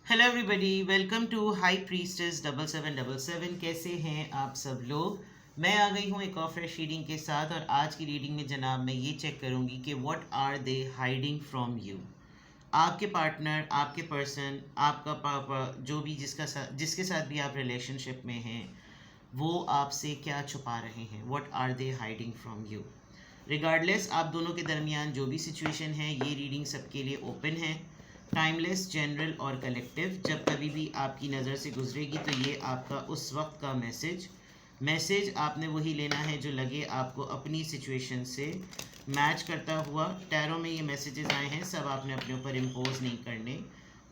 Hello everybody, welcome to high priestess 7777। कैसे हैं आप सब लोग। मैं आ गई हूँ एक और फ्रेश रीडिंग के साथ। और आज की रीडिंग में जनाब मैं ये चेक करूँगी कि what are they hiding from you. आपके पार्टनर, आपके पर्सन, आपका पापा, जो भी जिसके साथ भी आप रिलेशनशिप में हैं, वो आपसे क्या छुपा रहे हैं। What are they hiding from you. Regardless आप दोनों के दरमियान जो भी सिचुएशन है, ये रीडिंग सबके लिए ओपन है। टाइमलेस, जनरल और कलेक्टिव। जब कभी भी आपकी नज़र से गुजरेगी तो ये आपका उस वक्त का मैसेज आपने वही लेना है जो लगे आपको अपनी सिचुएशन से मैच करता हुआ। टैरो में ये मैसेजेस आए हैं, सब आपने अपने ऊपर इम्पोज नहीं करने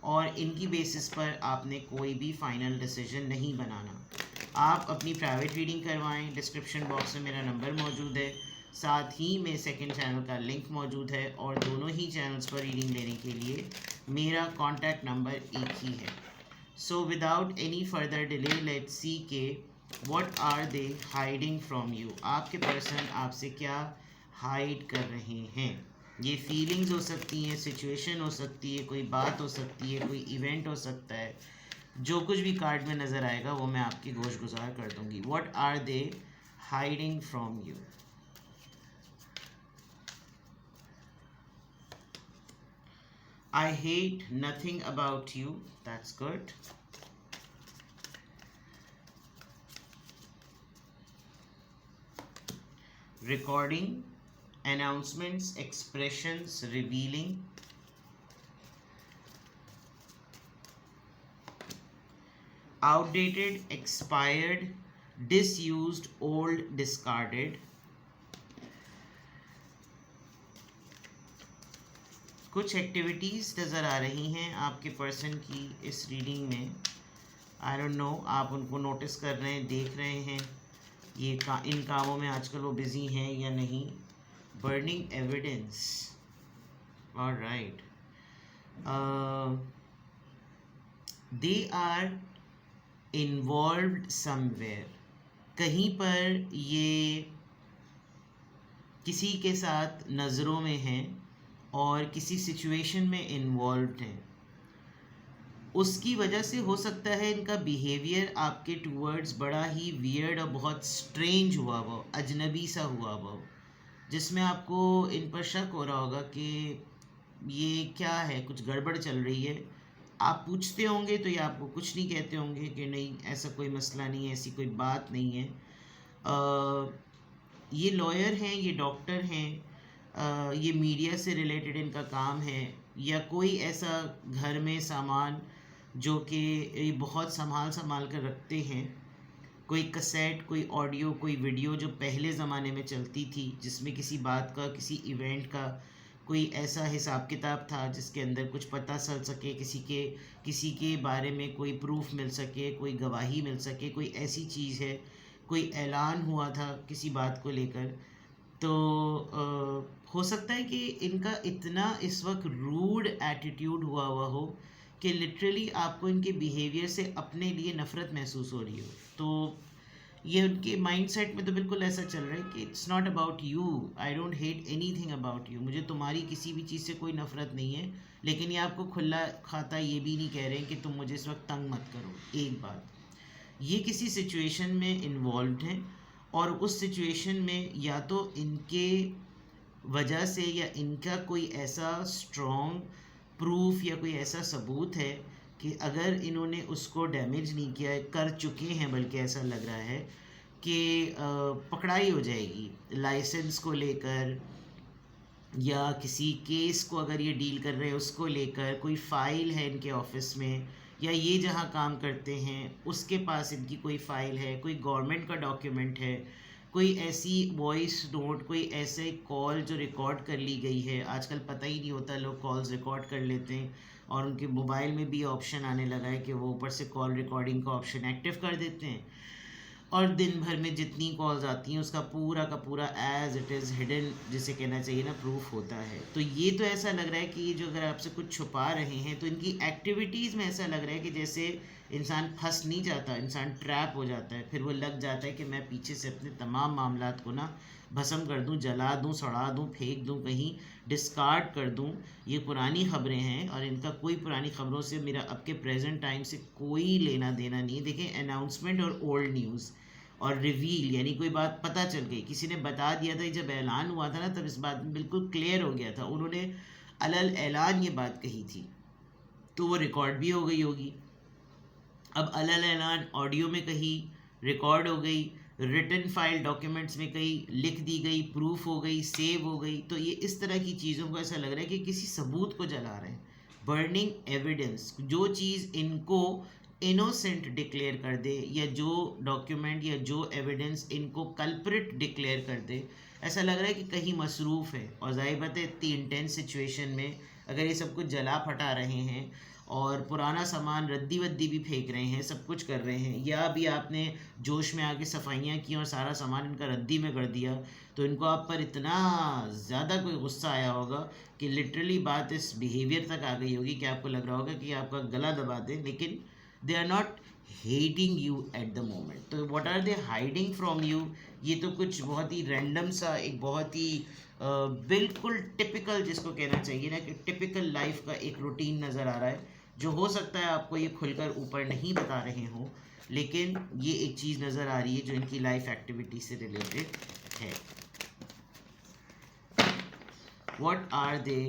और इनकी बेसिस पर आपने कोई भी फाइनल डिसीजन नहीं बनाना। आप अपनी प्राइवेट रीडिंग करवाएं। डिस्क्रिप्शन बॉक्स में मेरा नंबर मौजूद है, साथ ही में सेकंड चैनल का लिंक मौजूद है और दोनों ही चैनल्स पर रीडिंग लेने के लिए मेरा कॉन्टैक्ट नंबर एक ही है। So without any further delay let's see के what are they hiding from you. आपके पर्सन आपसे क्या हाइड कर रहे हैं। ये फीलिंग्स हो सकती हैं, सिचुएशन हो सकती है, कोई बात हो सकती है, कोई इवेंट हो सकता है। जो कुछ भी कार्ड में नज़र आएगा वो मैं आपकी गोश गुजार कर दूंगी। What are they hiding from you. I hate nothing about you. That's good. Recording, announcements, expressions, revealing. Outdated, expired, disused, old, discarded. कुछ एक्टिविटीज़ नज़र आ रही हैं आपके पर्सन की इस रीडिंग में। आई डोंट नो, आप उनको नोटिस कर रहे हैं, देख रहे हैं इन कामों में आजकल वो बिज़ी हैं या नहीं। Burning evidence, alright. They are involved somewhere. कहीं पर ये किसी के साथ नज़रों में हैं और किसी सिचुएशन में इन्वॉल्व्ड हैं। उसकी वजह से हो सकता है इनका बिहेवियर आपके टूवर्ड्स बड़ा ही वियर्ड और बहुत स्ट्रेंज हुआ वो, अजनबी सा हुआ वो, जिसमें आपको इन पर शक हो रहा होगा कि ये क्या है, कुछ गड़बड़ चल रही है। आप पूछते होंगे तो ये आपको कुछ नहीं कहते होंगे कि नहीं ऐसा कोई मसला नहीं है, ऐसी कोई बात नहीं है। ये लॉयर हैं, ये डॉक्टर हैं, ये मीडिया से रिलेटेड इनका काम है, या कोई ऐसा घर में सामान जो कि बहुत संभाल कर रखते हैं। कोई कैसेट, कोई ऑडियो, कोई वीडियो जो पहले ज़माने में चलती थी, जिसमें किसी बात का, किसी इवेंट का कोई ऐसा हिसाब किताब था जिसके अंदर कुछ पता चल सके, किसी के बारे में कोई प्रूफ मिल सके, कोई गवाही मिल सके, कोई ऐसी चीज़ है, कोई ऐलान हुआ था किसी बात को लेकर। तो हो सकता है कि इनका इतना इस वक्त रूड एटीट्यूड हुआ हो कि लिटरली आपको इनके बिहेवियर से अपने लिए नफ़रत महसूस हो रही हो। तो ये उनके माइंडसेट में तो बिल्कुल ऐसा चल रहा है कि it's not about you, I don't hate anything about you. मुझे तुम्हारी किसी भी चीज़ से कोई नफ़रत नहीं है, लेकिन ये आपको खुला खाता ये भी नहीं कह रहे हैं कि तुम मुझे इस वक्त तंग मत करो। एक बात, ये किसी सिचुएशन में इन्वॉल्व हैं और उस सिचुएशन में या तो इनके वजह से या इनका कोई ऐसा स्ट्रॉन्ग प्रूफ या कोई ऐसा सबूत है कि अगर इन्होंने उसको डैमेज नहीं किया, कर चुके हैं बल्कि ऐसा लग रहा है कि पकड़ाई हो जाएगी लाइसेंस को लेकर, या किसी केस को अगर ये डील कर रहे हैं उसको लेकर। कोई फ़ाइल है इनके ऑफिस में, या ये जहाँ काम करते हैं उसके पास इनकी कोई फ़ाइल है, कोई गवर्नमेंट का डॉक्यूमेंट है, कोई ऐसी वॉइस नोट, कोई ऐसे कॉल जो रिकॉर्ड कर ली गई है। आजकल पता ही नहीं होता, लोग कॉल्स रिकॉर्ड कर लेते हैं और उनके मोबाइल में भी ऑप्शन आने लगा है कि वो ऊपर से कॉल रिकॉर्डिंग का ऑप्शन एक्टिव कर देते हैं और दिन भर में जितनी कॉल्स आती हैं उसका पूरा का पूरा एज इट इज़ हिडन, जिसे कहना चाहिए ना, प्रूफ होता है। तो ये तो ऐसा लग रहा है कि ये जो अगर आपसे कुछ छुपा रहे हैं तो इनकी एक्टिविटीज़ में ऐसा लग रहा है कि जैसे इंसान फंस नहीं जाता, इंसान ट्रैप हो जाता है, फिर वो लग जाता है कि मैं पीछे से अपने तमाम मामलात को ना भस्म कर दूं, जला दूं, सड़ा दूं, फेंक दूं, कहीं डिस्कार्ड कर दूं। ये पुरानी खबरें हैं और इनका कोई पुरानी खबरों से मेरा अब के प्रेजेंट टाइम से कोई लेना देना नहीं है। देखें, अनाउंसमेंट और ओल्ड न्यूज़ और रिवील, यानी कोई बात पता चल गई, किसी ने बता दिया था, जब ऐलान हुआ था ना तब इस बात में बिल्कुल क्लियर हो गया था, उन्होंने अलल ऐलान ये बात कही थी, तो वो रिकॉर्ड भी हो गई होगी। अब अलल ऐलान ऑडियो में कही, रिकॉर्ड हो गई, रिटन फाइल डॉक्यूमेंट्स में कहीं लिख दी गई, प्रूफ हो गई, सेव हो गई, तो ये इस तरह की चीज़ों को ऐसा लग रहा है कि किसी सबूत को जला रहे हैं। बर्निंग एविडेंस, जो चीज़ इनको इनोसेंट डिक्लेयर कर दे, या जो डॉक्यूमेंट या जो एविडेंस इनको कल्प्रिट डिक्लेयर कर दे, ऐसा लग रहा है कि कहीं मसरूफ़ है। और जाहिर बात है, इतनी इंटेंस सिचुएशन में अगर ये सब कुछ जला फटा रहे हैं और पुराना सामान रद्दी वद्दी भी फेंक रहे हैं, सब कुछ कर रहे हैं, या अभी आपने जोश में आके सफाइयाँ की और सारा सामान इनका रद्दी में कर दिया, तो इनको आप पर इतना ज़्यादा कोई गुस्सा आया होगा कि लिटरली बात इस बिहेवियर तक आ गई होगी कि आपको लग रहा होगा कि आपका गला दबा दें। लेकिन they are not hating you at the moment. तो what are they hiding from you, ये तो कुछ बहुत ही रैंडम सा, एक बहुत ही बिल्कुल टिपिकल, जिसको कहना चाहिए ना कि टिपिकल लाइफ का एक रूटीन नज़र आ रहा है, जो हो सकता है आपको ये खुलकर ऊपर नहीं बता रहे हों, लेकिन ये एक चीज़ नज़र आ रही है जो इनकी लाइफ एक्टिविटी से रिलेटेड है। What are they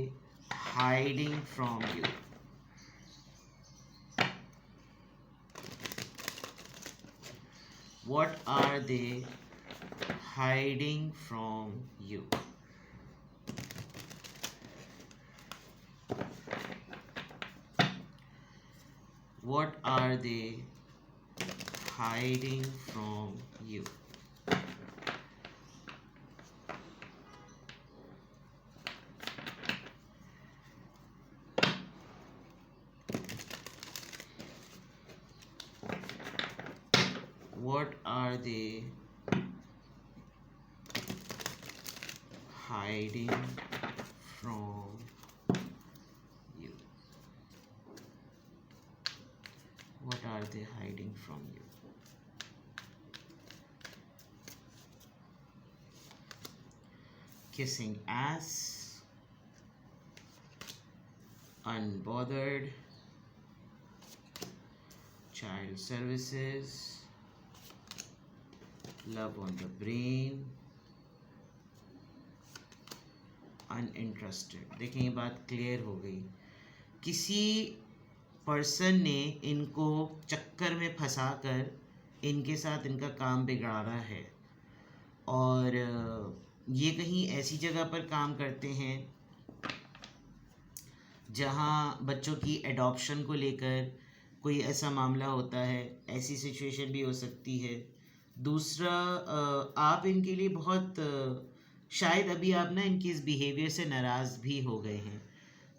hiding from you? What are they hiding from you? What are they hiding from you? What are they hiding from you? What are they hiding from you? Kissing ass, unbothered, child services, love on the brain, uninterested। देखें, ये बात clear हो गई। किसी person ने इनको चक्कर में फंसाकर इनके साथ इनका काम बिगाड़ा है, और ये कहीं ऐसी जगह पर काम करते हैं जहाँ बच्चों की एडॉप्शन को लेकर कोई ऐसा मामला होता है, ऐसी सिचुएशन भी हो सकती है। दूसरा, आप इनके लिए बहुत शायद अभी आप ना इनकी इस बिहेवियर से नाराज़ भी हो गए हैं,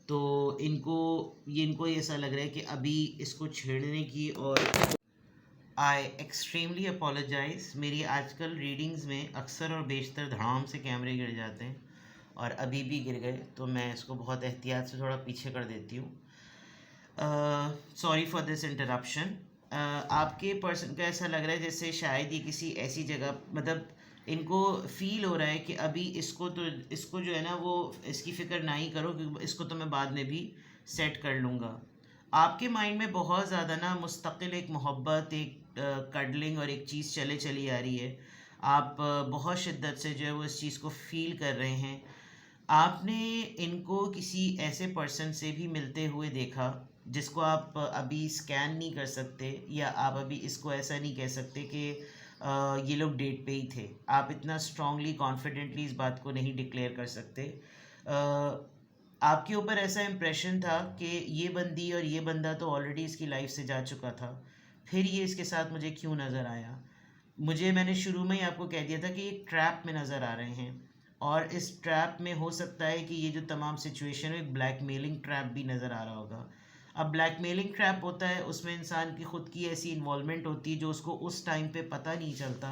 तो इनको ऐसा लग रहा है कि अभी इसको छेड़ने की। और आई एक्सट्रीमली अपोलोजाइज़, मेरी आजकल रीडिंग्स में अक्सर और बेशतर धड़ाम से कैमरे गिर जाते हैं, और अभी भी गिर गए, तो मैं इसको बहुत एहतियात से थोड़ा पीछे कर देती हूँ। Sorry for this interruption. आपके पर्सन का ऐसा लग रहा है जैसे शायद ये किसी ऐसी जगह, मतलब इनको फील हो रहा है कि अभी इसको जो है ना, वो इसकी फ़िक्र ना ही करो, क्योंकि इसको तो मैं बाद में भी सेट कर लूँगा। आपके माइंड में बहुत ज़्यादा ना मुस्तकिल एक मोहब्बत, एक कडलिंग और एक चीज़ चली आ रही है। आप बहुत शिद्दत से जो है वो इस चीज़ को फ़ील कर रहे हैं। आपने इनको किसी ऐसे पर्सन से भी मिलते हुए देखा जिसको आप अभी स्कैन नहीं कर सकते, या आप अभी इसको ऐसा नहीं कह सकते कि ये लोग डेट पे ही थे। आप इतना स्ट्रांगली कॉन्फिडेंटली इस बात को नहीं डिक्लेयर कर सकते। आपके ऊपर ऐसा इम्प्रेशन था कि ये बंदी और ये बंदा तो ऑलरेडी इसकी लाइफ से जा चुका था, फिर ये इसके साथ मुझे क्यों नज़र आया। मैंने शुरू में ही आपको कह दिया था कि ये ट्रैप में नज़र आ रहे हैं, और इस ट्रैप में हो सकता है कि ये जो तमाम सिचुएशन है, एक ब्लैकमेलिंग ट्रैप भी नज़र आ रहा होगा। अब ब्लैकमेलिंग ट्रैप होता है, उसमें इंसान की ख़ुद की ऐसी इन्वॉल्वमेंट होती है जो उसको उस टाइम पे पता नहीं चलता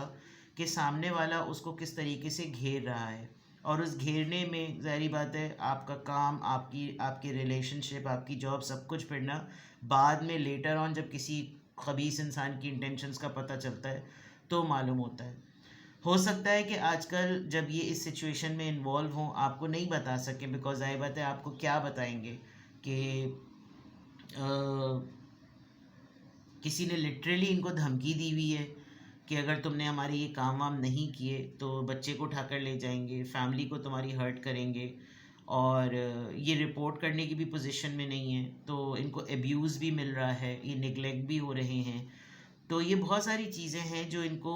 कि सामने वाला उसको किस तरीके से घेर रहा है, और उस घेरने में ज़ाहिर बात है आपका काम, आपकी रिलेशनशिप, आपकी जॉब, सब कुछ फिर ना बाद में लेटर ऑन जब किसी खबीस इंसान की इंटेंशंस का पता चलता है तो मालूम होता है। हो सकता है कि आजकल जब ये इस सिचुएशन में इन्वॉल्व हों आपको नहीं बता सकें, बिकॉज आई बात है आपको क्या बताएंगे कि किसी ने लिटरली इनको धमकी दी हुई है कि अगर तुमने हमारे ये काम वाम नहीं किए तो बच्चे को उठाकर ले जाएंगे, फैमिली को तुम्हारी हर्ट करेंगे, और ये रिपोर्ट करने की भी पोजीशन में नहीं है, तो इनको एब्यूज़ भी मिल रहा है, ये निगलेक्ट भी हो रहे हैं। तो ये बहुत सारी चीज़ें हैं जो इनको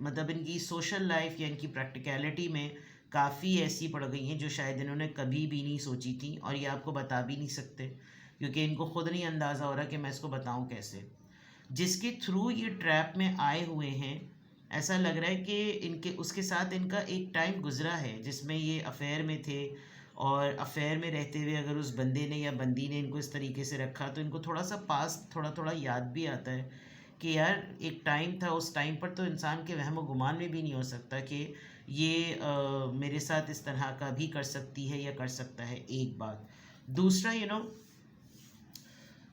मतलब इनकी सोशल लाइफ या इनकी प्रैक्टिकलिटी में काफ़ी ऐसी पड़ गई हैं जो शायद इन्होंने कभी भी नहीं सोची थी, और ये आपको बता भी नहीं सकते क्योंकि इनको खुद नहीं अंदाज़ा हो रहा कि मैं इसको बताऊं कैसे। जिसके थ्रू ये ट्रैप में आए हुए हैं, ऐसा लग रहा है कि इनके उसके साथ इनका एक टाइम गुजरा है जिसमें ये अफेयर में थे, और अफेयर में रहते हुए अगर उस बंदे ने या बंदी ने इनको इस तरीके से रखा तो इनको थोड़ा सा पास थोड़ा थोड़ा याद भी आता है कि यार एक टाइम था, उस टाइम पर तो इंसान के वहम गुमान में भी नहीं हो सकता कि ये मेरे साथ इस तरह का भी कर सकती है या कर सकता है। एक बात। दूसरा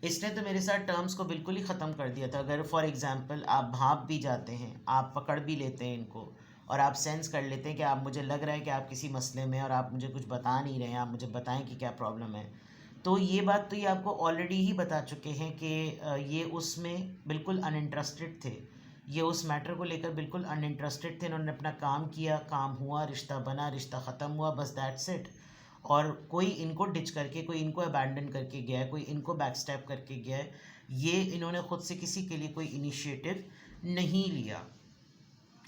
इसने तो मेरे साथ टर्म्स को बिल्कुल ही ख़त्म कर दिया था। अगर फॉर एग्ज़ाम्पल आप भाप भी जाते हैं, आप पकड़ भी लेते हैं इनको, और आप सेंस कर लेते हैं कि आप, मुझे लग रहा है कि आप किसी मसले में और आप मुझे कुछ बता नहीं रहे हैं, आप मुझे बताएं कि क्या प्रॉब्लम है, तो ये बात तो ये आपको ऑलरेडी ही बता चुके हैं कि ये उसमें बिल्कुल अनइंटरेस्टेड थे, ये उस मैटर को लेकर बिल्कुल अनइंटरेस्टेड थे। इन्होंने अपना काम किया, काम हुआ, रिश्ता बना, रिश्ता ख़त्म हुआ, बस दैट्स इट। और कोई इनको डिच करके, कोई इनको अबैंडन करके गया है, कोई इनको बैकस्टैप करके गया है, ये इन्होंने खुद से किसी के लिए कोई इनिशिएटिव नहीं लिया।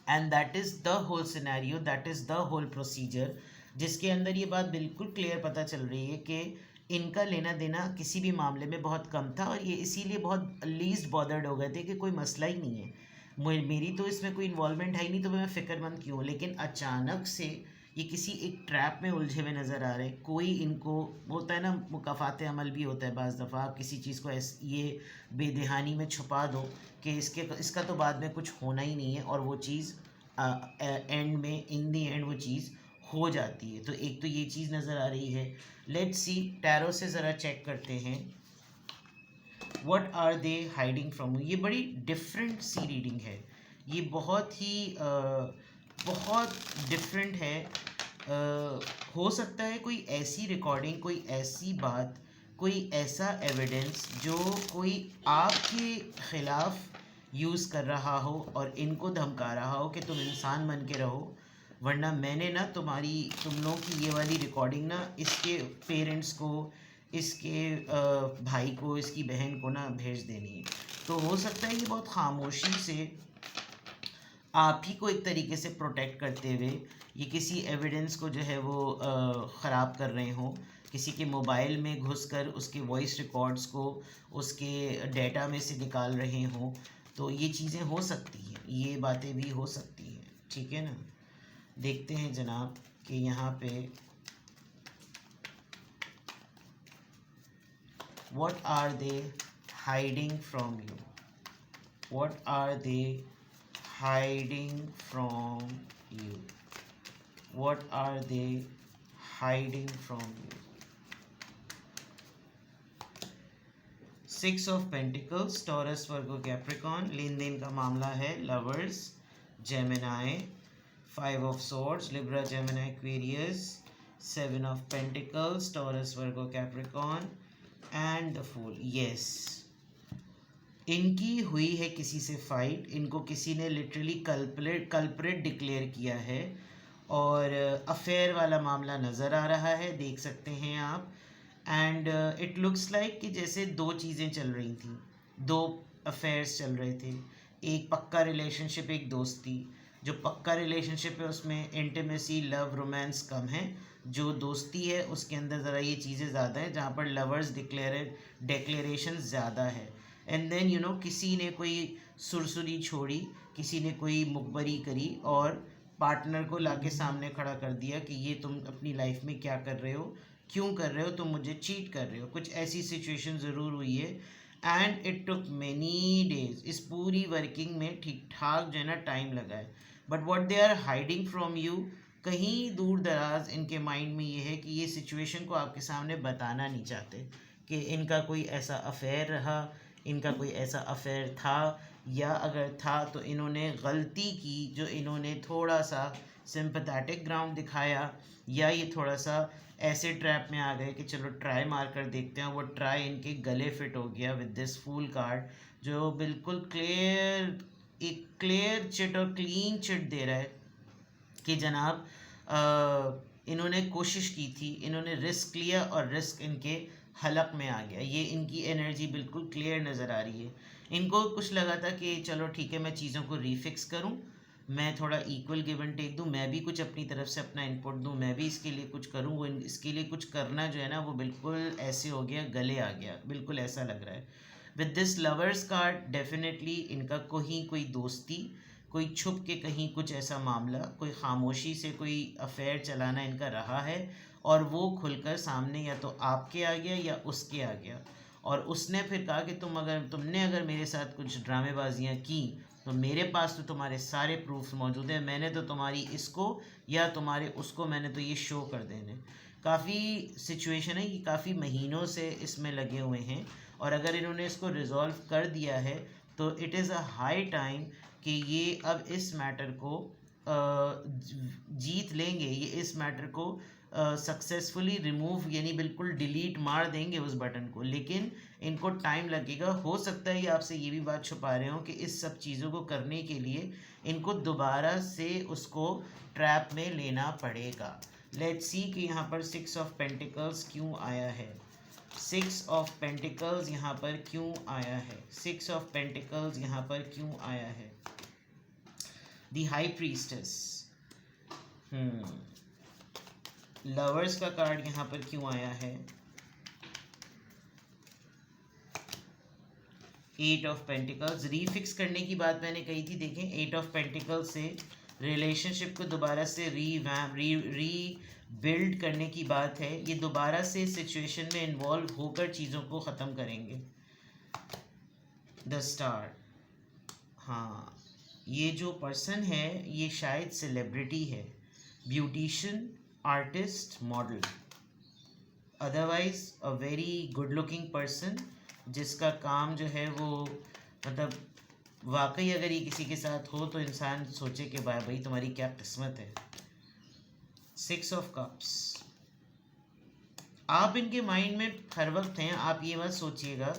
And that is the whole scenario, that is the whole procedure, जिसके अंदर ये बात बिल्कुल क्लियर पता चल रही है कि इनका लेना देना किसी भी मामले में बहुत कम था, और ये इसीलिए बहुत लीस्ट बॉदर्ड हो गए थे कि कोई मसला ही नहीं है, मेरी तो इसमें कोई इन्वॉल्वमेंट है ही नहीं, तो मैं फ़िक्रमंद क्यों। लेकिन अचानक से ये किसी एक ट्रैप में उलझे हुए नज़र आ रहे हैं। कोई इनको होता है ना, मुकाफ़ात अमल भी होता है बाज़ दफ़ा, आप किसी चीज़ को ये बेदहानी में छुपा दो कि इसका तो बाद में कुछ होना ही नहीं है, और वो चीज़ एंड में, इन दी एंड वो चीज़ हो जाती है। तो एक तो ये चीज़ नज़र आ रही है। लेट्स सी, टैरो से ज़रा चेक करते हैं what are they hiding from you. ये बड़ी डिफरेंट सी रीडिंग है, ये बहुत डिफरेंट है। हो सकता है कोई ऐसी रिकॉर्डिंग, कोई ऐसी बात, कोई ऐसा एविडेंस जो कोई आपके ख़िलाफ़ यूज़ कर रहा हो और इनको धमका रहा हो कि तुम इंसान बन के रहो, वरना मैंने ना तुम लोगों की ये वाली रिकॉर्डिंग ना इसके पेरेंट्स को, इसके भाई को, इसकी बहन को ना भेज देनी है। तो हो सकता है ये बहुत खामोशी से आप ही को एक तरीके से प्रोटेक्ट करते हुए ये किसी एविडेंस को जो है वो ख़राब कर रहे हों, किसी के मोबाइल में घुसकर उसके वॉइस रिकॉर्ड्स को उसके डेटा में से निकाल रहे हों। तो ये चीज़ें हो सकती हैं, ये बातें भी हो सकती हैं, ठीक है ना। देखते हैं जनाब कि यहाँ पे what are they hiding from you, what are they hiding from you, what are they hiding from you। Six of pentacles, Taurus, Virgo, Capricorn, लेन देन का मामला है, lovers, Gemini, five of swords, Libra, Gemini, Aquarius, seven of pentacles, Taurus, Virgo, Capricorn and the fool. Yes, इनकी हुई है किसी से फाइट, इनको किसी ने लिटरली कल्प्रेट डिक्लेयर किया है, और अफेयर वाला मामला नज़र आ रहा है, देख सकते हैं आप। एंड इट लुक्स लाइक कि जैसे दो चीज़ें चल रही थी, दो अफेयर्स चल रहे थे, एक पक्का रिलेशनशिप, एक दोस्ती। जो पक्का रिलेशनशिप है उसमें इंटीमेसी, लव, रोमांस कम है, जो दोस्ती है उसके अंदर ज़रा ये चीज़ें ज़्यादा है, जहाँ पर लवर्स डिक्लेरेशन ज़्यादा है। एंड देन किसी ने कोई सुरसुरी छोड़ी, किसी ने कोई मुखबरी करी और पार्टनर को लाके सामने खड़ा कर दिया कि ये तुम अपनी लाइफ में क्या कर रहे हो, क्यों कर रहे हो, तुम मुझे चीट कर रहे हो। कुछ ऐसी सिचुएशन ज़रूर हुई है, and it took many days. इस पूरी वर्किंग में ठीक ठाक जो है ना टाइम लगा है, but what they are hiding from you, कहीं दूर दराज इनके माइंड में ये है कि ये सिचुएशन को आपके सामने बताना नहीं चाहते कि इनका कोई ऐसा अफेयर रहा, इनका कोई ऐसा अफेयर था, या अगर था तो इन्होंने गलती की जो इन्होंने थोड़ा सा सिंपैथेटिक ग्राउंड दिखाया, या ये थोड़ा सा ऐसे ट्रैप में आ गए कि चलो ट्राई मार कर देखते हैं, वो ट्राई इनके गले फिट हो गया विद दिस फूल कार्ड, जो बिल्कुल एक क्लियर चिट और क्लीन चिट दे रहा है कि जनाब इन्होंने कोशिश की थी, इन्होंने रिस्क लिया और रिस्क इनके हलक में आ गया। ये इनकी एनर्जी बिल्कुल क्लियर नज़र आ रही है। इनको कुछ लगा था कि चलो ठीक है, मैं चीज़ों को रीफिक्स करूं, मैं थोड़ा इक्वल गिव एंड टेक दूं, मैं भी कुछ अपनी तरफ से अपना इनपुट दूं, मैं भी इसके लिए कुछ करूं। वो इसके लिए कुछ करना जो है ना, वो बिल्कुल ऐसे हो गया, गले आ गया, बिल्कुल ऐसा लग रहा है। With this lovers card definitely इनका कोई दोस्ती, कोई छुप के कहीं कुछ ऐसा मामला, कोई खामोशी से कोई अफेयर चलाना इनका रहा है, और वो खुलकर सामने या तो आपके आ गया या उसके आ गया। और उसने फिर कहा कि तुमने अगर मेरे साथ कुछ ड्रामेबाजियाँ की तो मेरे पास तो तुम्हारे सारे प्रूफ्स मौजूद हैं, मैंने तो तुम्हारी इसको या तुम्हारे उसको मैंने तो ये शो कर देने। काफ़ी सिचुएशन है कि काफ़ी महीनों से इसमें लगे हुए हैं, और अगर इन्होंने इसको रिजॉल्व कर दिया है तो it is a high time कि ये अब इस मैटर को जीत लेंगे, ये इस मैटर को सक्सेसफुली रिमूव यानी बिल्कुल डिलीट मार देंगे उस बटन को। लेकिन इनको टाइम लगेगा। हो सकता है ये आपसे ये भी बात छुपा रहे हो कि इस सब चीज़ों को करने के लिए इनको दोबारा से उसको ट्रैप में लेना पड़ेगा। लेट्स सी कि यहाँ पर 6 ऑफ पेंटिकल्स क्यों आया है, 6 ऑफ पेंटिकल्स यहाँ पर क्यों आया है, 6 ऑफ पेंटिकल्स यहाँ पर क्यों आया है। दी हाई प्रीस्टेस, लवर्स का कार्ड यहाँ पर क्यों आया है, 8 ऑफ पेंटिकल्स। रीफिक्स करने की बात मैंने कही थी, देखें 8 ऑफ पेंटिकल्स से रिलेशनशिप को दोबारा से रीबिल्ड करने की बात है। ये दोबारा से सिचुएशन में इन्वॉल्व होकर चीज़ों को ख़त्म करेंगे। द स्टार, हाँ, ये जो पर्सन है ये शायद सेलिब्रिटी है, beautician, artist, model, otherwise a very good looking person, जिसका काम जो है वो मतलब वाकई अगर ये किसी के साथ हो तो इंसान सोचे कि भाई तुम्हारी क्या किस्मत है। 6 ऑफ कप्स, आप इनके माइंड में हर वक्त हैं, आप ये मत सोचिएगा।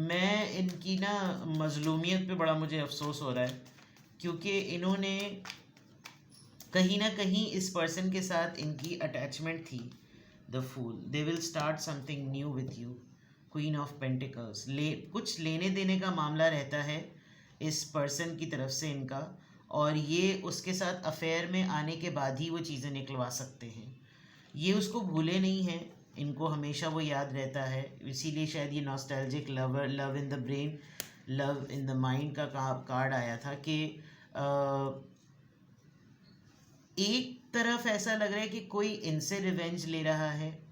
मैं इनकी ना मजलूमियत पे बड़ा मुझे अफसोस हो रहा है, क्योंकि इन्होंने कहीं ना कहीं इस पर्सन के साथ इनकी अटैचमेंट थी। The fool, they will start something new with you. Queen of pentacles, कुछ लेने देने का मामला रहता है इस पर्सन की तरफ से इनका, और ये उसके साथ अफेयर में आने के बाद ही वो चीज़ें निकलवा सकते हैं। ये उसको भूले नहीं हैं, इनको हमेशा वो याद रहता है, इसीलिए शायद ये nostalgic love in the brain, love in the mind का कार्ड आया था कि एक तरफ ऐसा लग रहा है कि कोई इनसे रिवेंज ले रहा है,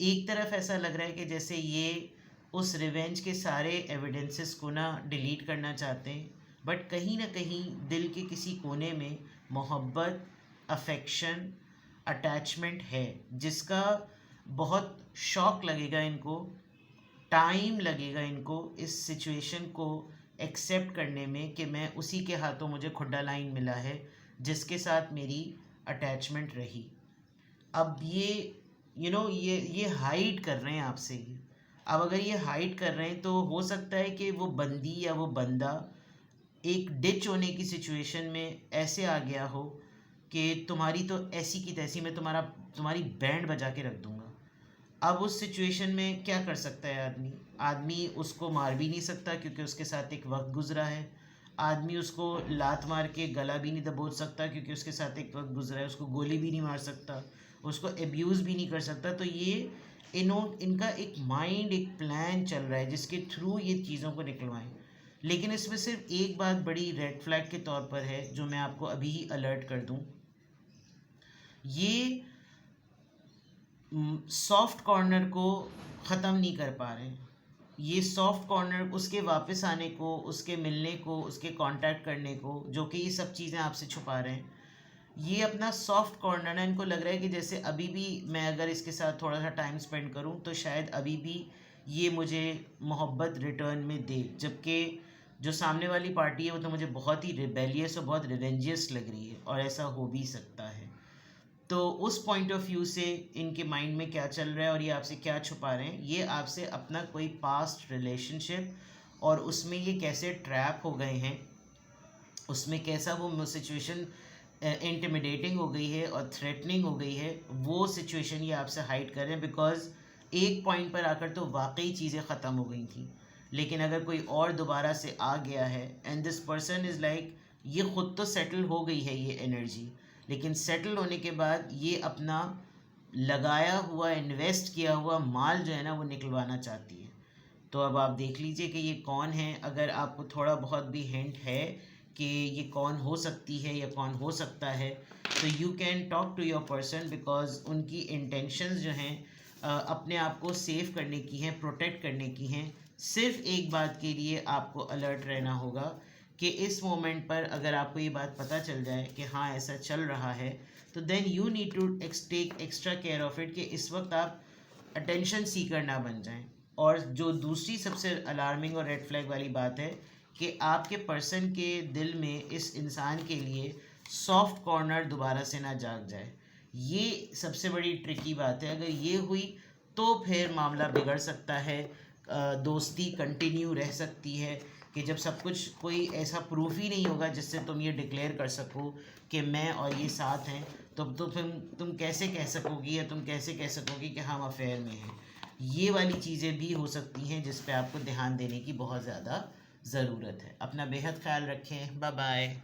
एक तरफ ऐसा लग रहा है कि जैसे ये उस रिवेंज के सारे एविडेंसेस को ना डिलीट करना चाहते हैं, बट कहीं ना कहीं दिल के किसी कोने में मोहब्बत, अफेक्शन, अटैचमेंट है, जिसका बहुत शॉक लगेगा इनको, टाइम लगेगा इनको इस सिचुएशन को एक्सेप्ट करने में कि मैं उसी के हाथों मुझे खुड्डा लाइन मिला है जिसके साथ मेरी अटैचमेंट रही। अब ये ये हाइड कर रहे हैं आपसे ही। अब अगर ये हाइड कर रहे हैं तो हो सकता है कि वो बंदी या वो बंदा एक डिच होने की सिचुएशन में ऐसे आ गया हो कि तुम्हारी तो ऐसी की तैसी, मैं तुम्हारी बैंड बजा के रख दूंगा। अब उस सिचुएशन में क्या कर सकता है आदमी उसको मार भी नहीं सकता क्योंकि उसके साथ एक वक्त गुजरा है, आदमी उसको लात मार के गला भी नहीं दबोच सकता क्योंकि उसके साथ एक वक्त गुजरा है, उसको गोली भी नहीं मार सकता, उसको एब्यूज़ भी नहीं कर सकता। तो ये इनका एक माइंड, एक प्लान चल रहा है जिसके थ्रू ये चीज़ों को निकलवाएं। लेकिन इसमें सिर्फ एक बात बड़ी रेड फ्लैग के तौर पर है जो मैं आपको अभी ही अलर्ट कर दूं, ये सॉफ्ट कॉर्नर को ख़त्म नहीं कर पा रहे हैं। ये सॉफ्ट कॉर्नर, उसके वापस आने को, उसके मिलने को, उसके कांटेक्ट करने को, जो कि ये सब चीज़ें आपसे छुपा रहे हैं, ये अपना सॉफ्ट कॉर्नर है। इनको लग रहा है कि जैसे अभी भी मैं अगर इसके साथ थोड़ा सा टाइम स्पेंड करूं तो शायद अभी भी ये मुझे मोहब्बत रिटर्न में दे, जबकि जो सामने वाली पार्टी है वो तो मुझे बहुत ही रिबेलियस और बहुत रिवेंजियस लग रही है, और ऐसा हो भी सकता है। तो उस पॉइंट ऑफ व्यू से इनके माइंड में क्या चल रहा है और ये आपसे क्या छुपा रहे हैं, ये आपसे अपना कोई पास्ट रिलेशनशिप और उसमें ये कैसे ट्रैप हो गए हैं, उसमें कैसा वो सिचुएशन इंटिमिडेटिंग हो गई है और थ्रेटनिंग हो गई है, वो सिचुएशन ये आपसे हाइड कर रहे हैं। बिकॉज एक पॉइंट पर आकर तो वाकई चीज़ें ख़त्म हो गई थी, लेकिन अगर कोई और दोबारा से आ गया है and this person is like, ये ख़ुद तो सेटल हो गई है ये एनर्जी, लेकिन सेटल होने के बाद ये अपना लगाया हुआ इन्वेस्ट किया हुआ माल जो है ना वो निकलवाना चाहती है। तो अब आप देख लीजिए कि ये कौन है। अगर आपको थोड़ा बहुत भी हिंट है कि ये कौन हो सकती है या कौन हो सकता है, तो you can talk to your person, because उनकी इंटेंशंस जो हैं अपने आप को सेव करने की हैं, प्रोटेक्ट करने की हैं। सिर्फ एक बात के लिए आपको अलर्ट रहना होगा कि इस मोमेंट पर अगर आपको ये बात पता चल जाए कि हाँ ऐसा चल रहा है, तो then you need to take extra care of it, कि इस वक्त आप अटेंशन सीकर ना बन जाएं। और जो दूसरी सबसे अलार्मिंग और रेड फ्लैग वाली बात है कि आपके पर्सन के दिल में इस इंसान के लिए सॉफ्ट कॉर्नर दोबारा से ना जाग जाए। ये सबसे बड़ी ट्रिकी बात है। अगर ये हुई तो फिर मामला बिगड़ सकता है, दोस्ती कंटिन्यू रह सकती है कि जब सब कुछ, कोई ऐसा प्रूफ ही नहीं होगा जिससे तुम ये डिक्लेयर कर सको कि मैं और ये साथ हैं, तो फिर तुम कैसे कह सकोगी या तुम कैसे कह सकोगी कि हम अफेयर में हैं। ये वाली चीज़ें भी हो सकती हैं जिस पे आपको ध्यान देने की बहुत ज़्यादा ज़रूरत है। अपना बेहद ख्याल रखें। Bye bye.